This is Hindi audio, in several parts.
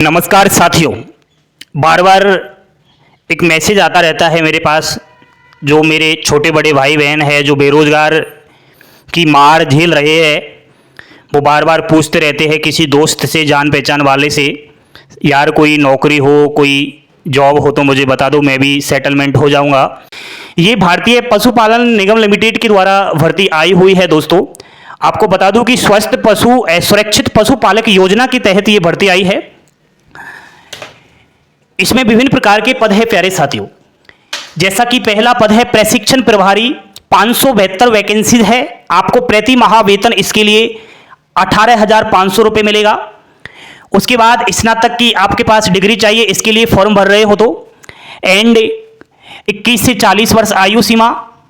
नमस्कार साथियों, बार बार एक मैसेज आता रहता है मेरे पास। जो मेरे छोटे बड़े भाई बहन हैं जो बेरोज़गार की मार झेल रहे हैं, वो बार बार पूछते रहते हैं किसी दोस्त से, जान पहचान वाले से, यार कोई नौकरी हो, कोई जॉब हो तो मुझे बता दो, मैं भी सेटलमेंट हो जाऊंगा। ये भारतीय पशुपालन निगम लिमिटेड के द्वारा भर्ती आई हुई है। दोस्तों, आपको बता दूं कि स्वस्थ पशु सुरक्षित पशुपालक योजना के तहत ये भर्ती आई है। इसमें विभिन्न प्रकार के पद है प्यारे साथियों। जैसा कि पहला पद है प्रशिक्षण प्रभारी, 572 वैकेंसीज है। आपको प्रति माह वेतन इसके लिए 18,500 रुपये मिलेगा। उसके बाद स्नातक की आपके पास डिग्री चाहिए, इसके लिए फॉर्म भर रहे हो तो, एंड 21 से 40 वर्ष आयु सीमा,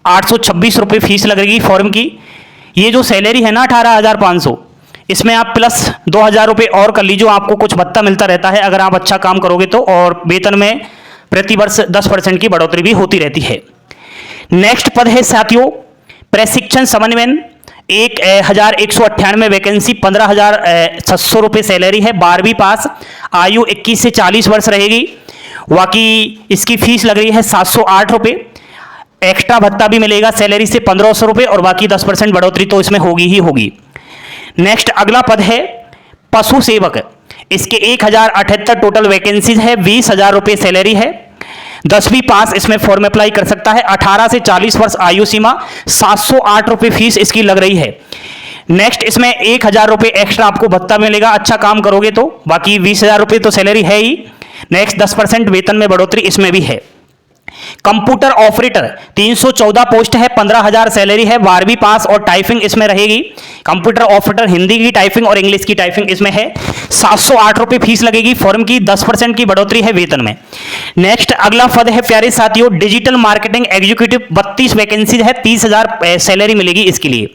826 रुपये फीस लगेगी फॉर्म की। ये जो सैलरी है ना 18,500, इसमें आप प्लस 2,000 रुपये और कर लीजिए, आपको कुछ भत्ता मिलता रहता है अगर आप अच्छा काम करोगे तो, और वेतन में प्रति वर्ष 10% की बढ़ोतरी भी होती रहती है। नेक्स्ट पद है साथियों प्रशिक्षण समन्वयन, 1,198 वैकेंसी, 15,700 रुपये सैलरी है। 12वीं पास, आयु 21 से 40 वर्ष रहेगी। बाकी इसकी फीस लग रही है 708 रुपये। एक्स्ट्रा भत्ता भी मिलेगा सैलरी से 1,500 रुपये, और बाकी 10% बढ़ोतरी तो इसमें होगी ही होगी। नेक्स्ट अगला पद है पशु सेवक, इसके 1,078 टोटल वैकेंसीज है, 20,000 रुपये सैलरी है। 10वीं पास इसमें फॉर्म अप्लाई कर सकता है। 18 से 40 वर्ष आयु सीमा, 708 रुपये फीस इसकी लग रही है। नेक्स्ट इसमें 1,000 रुपये एक्स्ट्रा आपको भत्ता मिलेगा अच्छा काम करोगे तो, बाकी 20,000 रुपये तो सैलरी है ही। नेक्स्ट 10% वेतन में बढ़ोतरी इसमें भी है। कंप्यूटर ऑपरेटर 314 पोस्ट है, 15,000 सैलरी है। 12वीं पास और टाइपिंग इसमें रहेगी। कंप्यूटर ऑपरेटर हिंदी की टाइपिंग और इंग्लिश की टाइपिंग इसमें है। 708 रुपये फीस लगेगी फॉर्म की, 10% की बढ़ोतरी है वेतन में। नेक्स्ट अगला पद है प्यारे साथियों डिजिटल मार्केटिंग एग्जीक्यूटिव, 32 वैकेंसीज है, 30,000 सैलरी मिलेगी इसके लिए।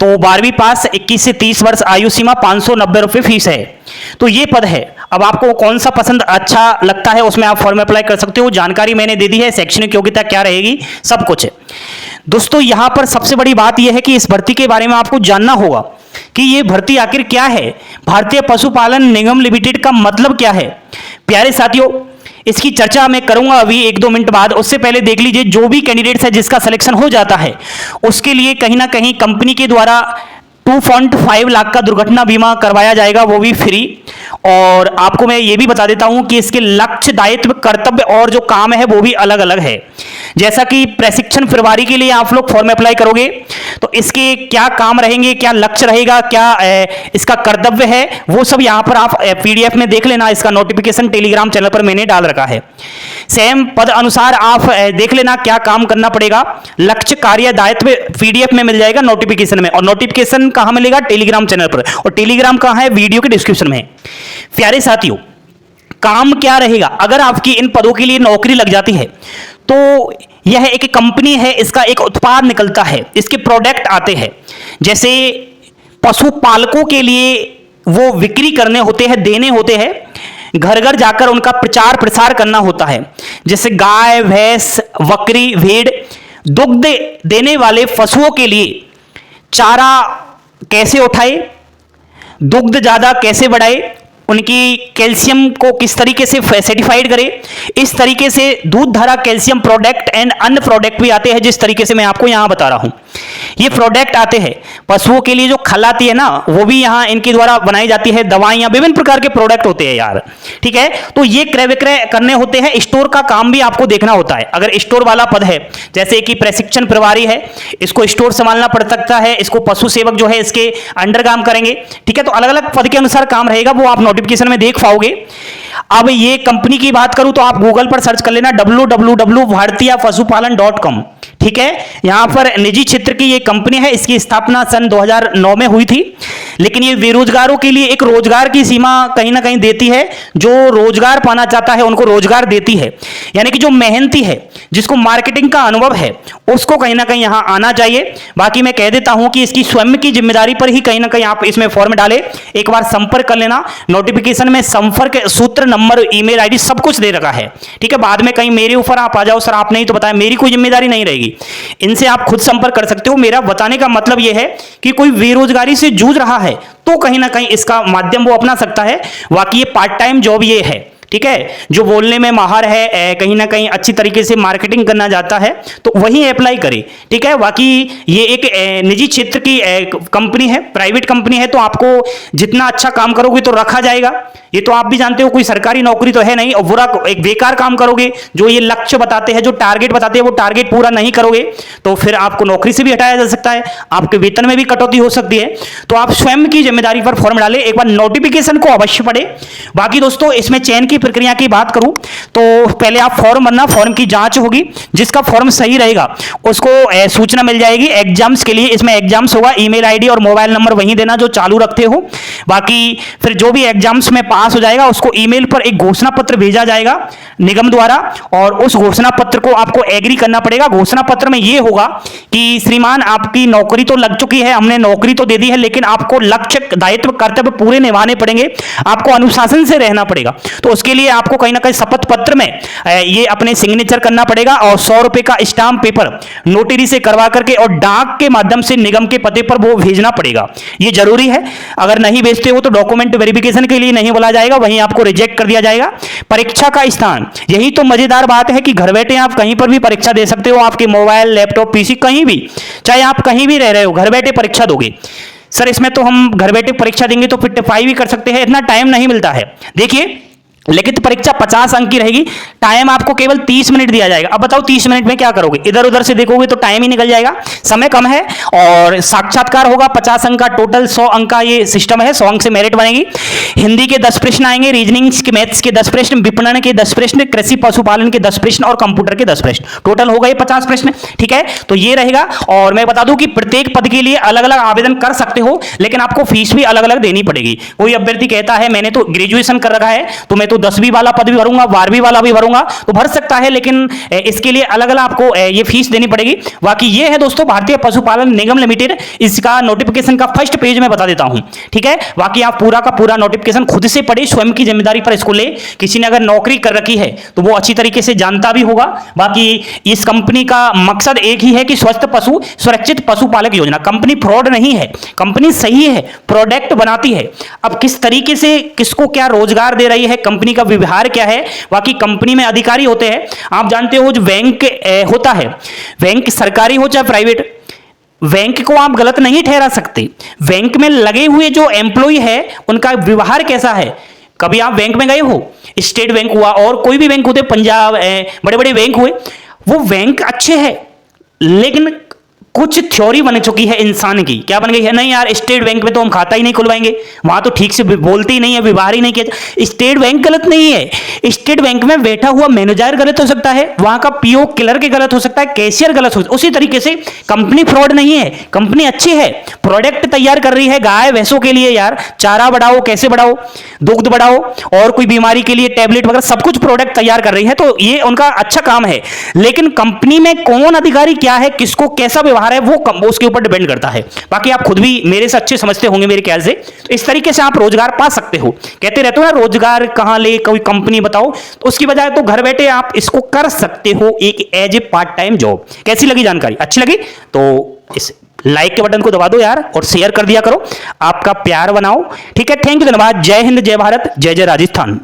तो 12वीं पास, 21 से 30 वर्ष आयु सीमा, 590 रुपये फीस है। तो ये पद है। अब आपको कौन सा पसंद अच्छा लगता है उसमें आप फॉर्म अप्लाई कर सकते हो। जानकारी मैंने दे दी है, शैक्षणिक योग्यता क्या रहेगी, सब कुछ है। दोस्तों, यहां पर सबसे बड़ी बात यह है कि इस भर्ती के बारे में आपको जानना होगा कि ये भर्ती आखिर क्या है, भारतीय पशुपालन निगम लिमिटेड का मतलब क्या है। प्यारे साथियों, इसकी चर्चा मैं करूंगा अभी 1-2 मिनट बाद। उससे पहले देख लीजिए, जो भी कैंडिडेट्स है जिसका सिलेक्शन हो जाता है उसके लिए कहीं ना कहीं कंपनी के द्वारा 2.5 लाख का दुर्घटना बीमा करवाया जाएगा, वो भी फ्री। और आपको मैं ये भी बता देता हूं कि इसके लक्ष्य, दायित्व, कर्तव्य और जो काम है वो भी अलग अलग है। जैसा कि प्रशिक्षण प्रभारी के लिए आप लोग फॉर्म अप्लाई करोगे तो इसके क्या काम रहेंगे, क्या लक्ष्य रहेगा, क्या इसका कर्तव्य है, वो सब यहां पर आप PDF में देख लेना। इसका नोटिफिकेशन टेलीग्राम चैनल पर मैंने डाल रखा है। सेम पद अनुसार आप देख लेना क्या काम करना पड़ेगा। लक्ष्य, कार्य, दायित्व PDF में मिल जाएगा नोटिफिकेशन में। और नोटिफिकेशन कहां मिलेगा? टेलीग्राम चैनल पर। और टेलीग्राम कहां है? वीडियो के डिस्क्रिप्शन में। प्यारे साथियों, काम क्या रहेगा अगर आपकी इन पदों के लिए नौकरी लग जाती है तो यह एक कंपनी है, इसका एक उत्पाद निकलता है, इसके प्रोडक्ट आते हैं। जैसे पशुपालकों के लिए वो बिक्री करने होते हैं, देने होते हैं, घर घर जाकर उनका प्रचार प्रसार करना होता है। जैसे गाय, भैंस, बकरी, भेड़, दुग्ध देने वाले पशुओं के लिए चारा कैसे उठाए, दुग्ध ज्यादा कैसे बढ़ाए, उनकी कैल्शियम को किस तरीके से सर्टिफाइड करें, इस तरीके से दूध धारा कैल्शियम प्रोडक्ट एंड अन्य प्रोडक्ट भी आते हैं, जिस तरीके से मैं आपको यहां बता रहा हूं। ये प्रोडक्ट आते हैं पशुओं के लिए, जो खल आती है ना वो भी यहां इनके द्वारा बनाई जाती है, दवाइयां, विभिन्न प्रकार के प्रोडक्ट होते हैं यार, ठीक है। तो ये क्रय विक्रय करने होते हैं। स्टोर का काम भी आपको देखना होता है। अगर स्टोर वाला पद है, जैसे कि प्रशिक्षण प्रभारी है, इसको स्टोर संभालना पड़ सकता है, इसको पशु सेवक जो है इसके अंडर काम करेंगे, ठीक है। तो अलग अलग पद के अनुसार काम रहेगा, वो आप नोटिफिकेशन में देख पाओगे। अब ये कंपनी की बात करूं तो आप गूगल पर सर्च कर लेना www.bhartiyapashupalan.com, ठीक है। यहां पर निजी क्षेत्र की ये कंपनी है, इसकी स्थापना सन 2009 में हुई थी। लेकिन ये बेरोजगारों के लिए एक रोजगार की सीमा कहीं ना कहीं देती है। जो रोजगार पाना चाहता है उनको रोजगार देती है। यानी कि जो मेहनती है, जिसको मार्केटिंग का अनुभव है, उसको कहीं ना कहीं यहां आना चाहिए। बाकी मैं कह देता हूं कि इसकी स्वयं की जिम्मेदारी पर ही कहीं ना कहीं आप इसमें फॉर्म डालें, एक बार संपर्क कर लेना। नोटिफिकेशन में संपर्क सूत्र, नंबर, ईमेल ID सब कुछ दे रखा है, ठीक है। बाद में कहीं मेरे ऊपर आप आ जाओ, सर आपने ही तो बताया, मेरी कोई जिम्मेदारी नहीं रहेगी। इनसे आप खुद संपर्क कर सकते हो। मेरा बताने का मतलब यह है कि कोई बेरोजगारी से जूझ रहा है तो कहीं ना कहीं इसका माध्यम वो अपना सकता है। वाकई ये पार्ट टाइम जॉब ये है, ठीक है। जो बोलने में माहिर है, कहीं ना कहीं अच्छी तरीके से मार्केटिंग करना जाता है तो वही अप्लाई करे, ठीक है। बाकी ये एक निजी क्षेत्र की कंपनी है, प्राइवेट कंपनी है, तो आपको जितना अच्छा काम करोगे तो रखा जाएगा। ये तो आप भी जानते हो, कोई सरकारी नौकरी तो है नहीं। और बुरा एक बेकार काम करोगे, जो ये लक्ष्य बताते हैं, जो टारगेट बताते हैं, वो टारगेट पूरा नहीं करोगे तो फिर आपको नौकरी से भी हटाया जा सकता है, आपके वेतन में भी कटौती हो सकती है। तो आप स्वयं की जिम्मेदारी पर फॉर्म डालें, एक बार नोटिफिकेशन को अवश्य पढ़े। बाकी दोस्तों इसमें चयन की प्रक्रिया की बात करूं तो पहले आप फॉर्म भरना, फॉर्म की जांच होगी, जिसका फॉर्म सही रहेगा उसको सूचना मिल जाएगी एग्जाम्स के लिए। इसमें एग्जाम्स होगा, ईमेल आईडी और मोबाइल नंबर वहीं देना जो चालू रखते हो। बाकी फिर जो भी एग्जाम्स में पास हो जाएगा उसको ईमेल पर एक घोषणा पत्र भेजा जाएगा निगम द्वारा, और उस घोषणा पत्र को आपको एग्री करना पड़ेगा। घोषणा पत्र में यह होगा कि श्रीमान आपकी नौकरी तो लग चुकी है, हमने नौकरी तो दे दी है, लेकिन आपको लक्ष्य दायित्व कर्तव्य पूरे निभाने पड़ेंगे, आपको अनुशासन से रहना पड़ेगा। तो उसके लिए आपको कहीं ना कहीं शपथ पत्र में ये अपने सिग्नेचर करना पड़ेगा और 100 रुपए का स्टाम्प पेपर नोटरी से करवा करके और डाक के माध्यम से निगम के पते पर वो भेजना पड़ेगा। ये जरूरी है, अगर नहीं भेजते हो तो डॉक्यूमेंट वेरिफिकेशन के लिए नहीं बोला जाएगा, वहीं आपको रिजेक्ट कर दिया जाएगा। परीक्षा का स्थान, यही तो मजेदार बात है कि घर बैठे आप कहीं पर भी परीक्षा दे सकते हो, आपके मोबाइल, लैपटॉप, पीसी, कहीं भी, चाहे आप कहीं भी रह रहे हो, घर बैठे परीक्षा दोगे। सर इसमें तो हम घर बैठे परीक्षा देंगे तो फिर टिपाई भी कर सकते हैं, इतना टाइम नहीं मिलता है। देखिए लिखित परीक्षा 50 अंक की रहेगी, टाइम आपको केवल 30 मिनट दिया जाएगा। अब बताओ 30 मिनट में क्या करोगे, इधर उधर से देखोगे तो टाइम ही निकल जाएगा, समय कम है। और साक्षात्कार होगा 50 अंक का, टोटल 100 अंक का ये सिस्टम है, 100 अंक से मेरिट बनेगी। हिंदी के 10 प्रश्न आएंगे, रीजनिंग के, मैथ्स के 10 प्रश्न, विपणन के 10 प्रश्न, कृषि पशुपालन के 10 प्रश्न और कंप्यूटर के 10 प्रश्न, टोटल होगा ये 50 प्रश्न, ठीक है। तो ये रहेगा। और मैं बता दूं कि प्रत्येक पद के लिए अलग अलग आवेदन कर सकते हो, लेकिन आपको फीस भी अलग अलग देनी पड़ेगी। कोई अभ्यर्थी कहता है मैंने तो ग्रेजुएशन कर रखा है तो मैं तो 10वीं वाला पद भरूंगा, 12वीं वाला भी भरूंगा, तो भर सकता है, लेकिन इसके लिए अलग अलग आपको ये फीस देनी पड़ेगी। बाकी ये है दोस्तों भारतीय पशुपालन निगम लिमिटेड, इसका नोटिफिकेशन का फर्स्ट पेज में बता देता हूं, ठीक है। बाकी आप पूरा का पूरा नोटिफिकेशन खुद से पढ़े, स्वयं की जिम्मेदारी पर इसको ले। किसी ने अगर नौकरी कर रखी है तो वो अच्छी तरीके से जानता भी होगा। बाकी इस कंपनी का मकसद एक ही है कि स्वस्थ पशु सुरक्षित पशुपालक योजना। कंपनी फ्रॉड नहीं है, कंपनी सही है, प्रोडक्ट बनाती है। अब किस तरीके से किसको क्या रोजगार दे रही है, कंपनी का व्यवहार क्या है। बाकी कंपनी में अधिकारी होते हैं, आप जानते हो जो बैंक होता है, बैंक सरकारी हो चाहे प्राइवेट, बैंक को आप गलत नहीं ठहरा सकते। बैंक में लगे हुए जो एम्प्लॉय है उनका व्यवहार कैसा है। कभी आप बैंक में गए हो, स्टेट बैंक हुआ और कोई भी बैंक होते, पंजाब, बड़े बड़े बैंक हुए, वो बैंक अच्छे हैं, लेकिन कुछ थ्योरी बन चुकी है इंसान की, क्या बन गई है, नहीं यार स्टेट बैंक में तो हम खाता ही नहीं खुलवाएंगे, वहां तो ठीक से बोलते ही नहीं है, व्यवहार ही नहीं किया। स्टेट बैंक गलत नहीं है, स्टेट बैंक में बैठा हुआ मैनेजर गलत हो सकता है, वहां का पीओ क्लर्क गलत हो सकता है, कैशियर गलत हो सकता है। उसी तरीके से कंपनी फ्रॉड नहीं है, कंपनी अच्छी है, प्रोडक्ट तैयार कर रही है गाय भैंसों के लिए, यार चारा बढ़ाओ, कैसे बढ़ाओ, दुग्ध बढ़ाओ, और कोई बीमारी के लिए टैबलेट वगैरह सब कुछ प्रोडक्ट तैयार कर रही है, तो ये उनका अच्छा काम है। लेकिन कंपनी में कौन अधिकारी क्या है, किसको कैसा व्यवहार है, वो उसके ऊपर डिपेंड करता है। बाकी आप खुद भी मेरे से अच्छे समझते होंगे मेरे ख्याल से। तो इस तरीके से आप रोजगार पा सकते हो। कहते रहते हो ना रोजगार कहां ले, कोई कंपनी बताओ, तो उसकी बजाय तो घर बैठे आप इसको कर सकते हो एक as a part time job. कैसी लगी जानकारी, अच्छी लगी तो इस लाइक के बटन को दबा दो यार, और शेयर कर दिया करो, आपका प्यार बनाओ, ठीक है। थैंक यू, धन्यवाद। जय हिंद, जय भारत, जय जय राजस्थान।